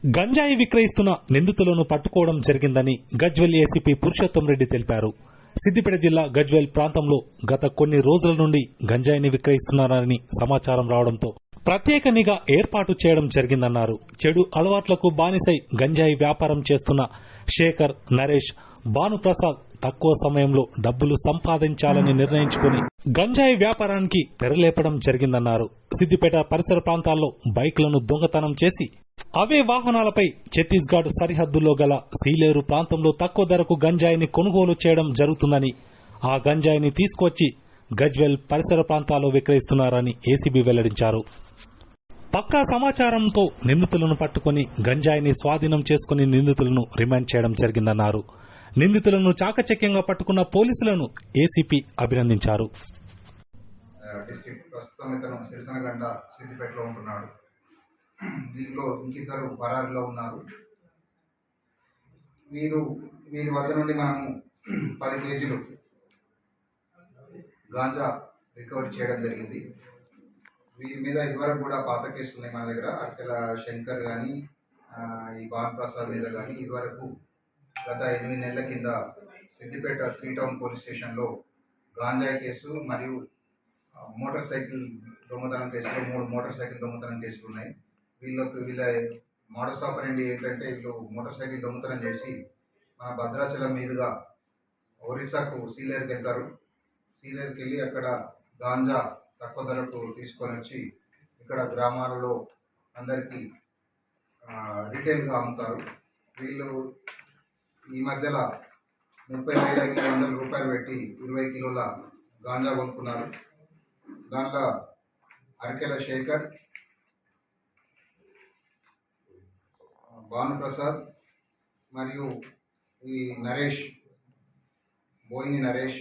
గంజాయి విక్రయిస్తున్న నిందితులను పట్టుకోవడం జరిగిందని గజ్వెల్ ఏసీపీ పురుషోత్తం రెడ్డి తెలిపారు. సిద్దిపేట జిల్లా గజ్వెల్ ప్రాంతంలో గత కొన్ని రోజుల నుండి గంజాయిని విక్రయిస్తున్నారని సమాచారం రావడంతో ప్రత్యేక నిఘా ఏర్పాటు చేయడం జరిగిందన్నారు. చెడు అలవాట్లకు బానిసై గంజాయి వ్యాపారం చేస్తున్న శేఖర్, నరేష్, భానుప్రసాద్ తక్కువ సమయంలో డబ్బులు సంపాదించాలని నిర్ణయించుకుని గంజాయి వ్యాపారానికి తెరలేపడం జరిగిందన్నారు. సిద్దిపేట పరిసర ప్రాంతాల్లో బైక్లను దొంగతనం చేసి అవే వాహనాలపై ఛత్తీస్గఢ్ సరిహద్దుల్లో గల సీలేరు ప్రాంతంలో తక్కువ ధరకు గంజాయిని కొనుగోలు చేయడం జరుగుతుందని, ఆ గంజాయిని తీసుకొచ్చి గజ్వెల్ పరిసర ప్రాంతాల్లో విక్రయిస్తున్నారని ఏసీబీ వెల్లడించారు. పక్కా సమాచారంతో నిందితులను పట్టుకుని గంజాయిని స్వాధీనం చేసుకుని నిందితులను రిమాండ్ చేయడం జరిగిందన్నారు. నిందితులను చాకచక్యంగా పట్టుకున్న పోలీసులను ఏసీపీ అభినందించారు. దీంట్లో ఇంకిద్దరు పరారీలో ఉన్నారు. వీరి వద్ద నుండి మనము 10 కేజీలు గాంజా రికవరీ చేయడం జరిగింది. వీరి మీద ఇదివరకు కూడా పాత కేసులు ఉన్నాయి మన దగ్గర. అర్కెల శంకర్ కానీ ఈ భానుప్రసాద్ మీద కానీ ఇదివరకు గత 8 నెలల కింద సిద్దిపేట 3 టౌన్ పోలీస్ స్టేషన్లో గాంజాయి కేసు మరియు మోటార్ సైకిల్ దొంగతనం కేసులో 3 మోటార్ సైకిల్ దొంగతనం కేసులు ఉన్నాయి. వీళ్ళ మోడస్ ఆపరెండి ఏంటంటే వీళ్ళు మోటార్ సైకిల్ దొంగతనం చేసి మన భద్రాచలం మీదుగా ఒరిస్సాకు సీలేరుకి వెళ్తారు. సీలేరుకి వెళ్ళి అక్కడ గాంజా తక్కువ ధరకు తీసుకొని వచ్చి ఇక్కడ గ్రామాలలో అందరికీ రిటైల్గా అమ్ముతారు. వీళ్ళు ఈ మధ్యలో 30,500 రూపాయలు పెట్టి 20 కిలోల గాంజా కొనుక్కున్నారు. దాంట్లో అరకెల శేఖర్, భానుప్రసాద్ మరియు ఈ నరేష్, బోయిని నరేష్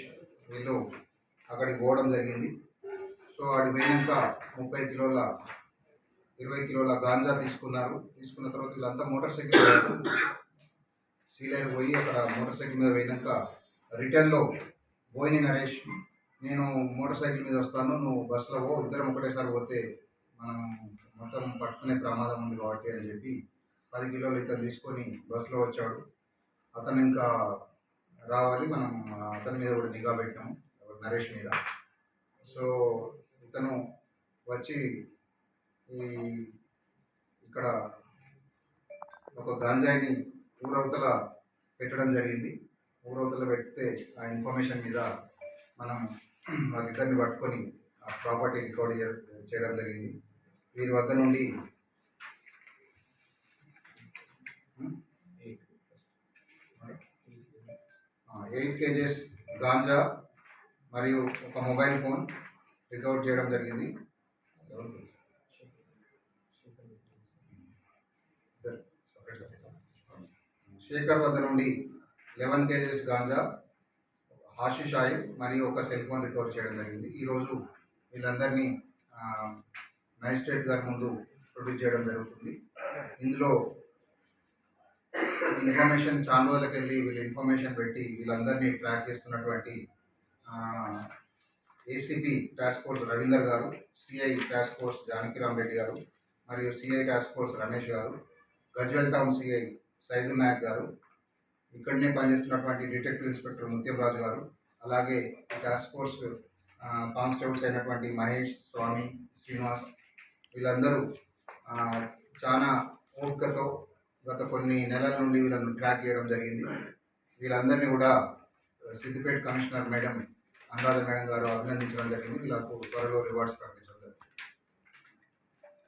వీళ్ళు అక్కడికి పోవడం జరిగింది. సో అక్కడికి పోయినాక 20 కిలోల గాంజా తీసుకున్నారు. తీసుకున్న తర్వాత వీళ్ళంతా మోటార్ సైకిల్ సీలేరు పోయి అక్కడ మోటార్ సైకిల్ మీద పోయినాక రిటర్న్లో బోయిని నరేష్, నేను మోటార్ సైకిల్ మీద వస్తాను, నువ్వు బస్సులో పో, ఇద్దరం ఒకటేసారి పోతే మనం మొత్తం పట్టుకునే ప్రమాదం ఉంది కాబట్టి అని చెప్పి 10 కిలోలు ఇతను తీసుకొని బస్సులో వచ్చాడు. అతను ఇంకా రావాలి, మనం అతని మీద కూడా నిఘా పెట్టాము, నరేష్ మీద. సో ఇతను వచ్చి ఇక్కడ ఒక గాంజాయిని ఊరవతల పెట్టడం జరిగింది. ఊరవతల పెడితే ఆ ఇన్ఫర్మేషన్ మీద మనం వాళ్ళిద్దరిని పట్టుకొని ఆ ప్రాపర్టీ రికవరీ చేయడం జరిగింది. వీరి వద్ద నుండి 8 కేజెస్ గాంజా మరియు ఒక మొబైల్ ఫోన్ రికవర్ చేయడం జరిగింది. శేఖర్ వద్ద నుండి 11 కేజెస్ గాంజా, హాషిష్ ఆయిల్ మరియు ఒక సెల్ ఫోన్ రికవర్ చేయడం జరిగింది. ఈరోజు వీళ్ళందరినీ మ్యాజిస్ట్రేట్ గారి ముందు ప్రొడ్యూస్ చేయడం జరుగుతుంది. ఇందులో ఇన్ఫర్మేషన్ చాలా రోజులకి వెళ్ళి వీళ్ళు ఇన్ఫర్మేషన్ పెట్టి వీళ్ళందరినీ ట్రాక్ చేస్తున్నటువంటి ఏసీపీ టాస్క్ ఫోర్స్ రవీందర్ గారు, CI task force Janakiram Reddy గారు మరియు సిఐ టాస్క్ ఫోర్స్ రమేష్ గారు, గజ్వెల్ టౌన్ సిఐ సైదుల్ నాయక్ గారు, ఇక్కడనే పనిచేస్తున్నటువంటి డిటెక్టివ్ ఇన్స్పెక్టర్ ముత్యం రాజు గారు, అలాగే టాస్క్ ఫోర్స్ కానిస్టేబుల్స్ అయినటువంటి మహేష్, స్వామి, శ్రీనివాస్, వీళ్ళందరూ చాలా ఓపికతో గత కొన్ని నెలల నుండి వీళ్ళను ట్రాక్ చేయడం జరిగింది. వీళ్ళందరినీ కూడా Siddipet commissioner madam Anuradha madam గారు అభినందించడం జరిగింది. వీళ్ళకు త్వరలో రివార్డ్స్ ప్రకటించారు.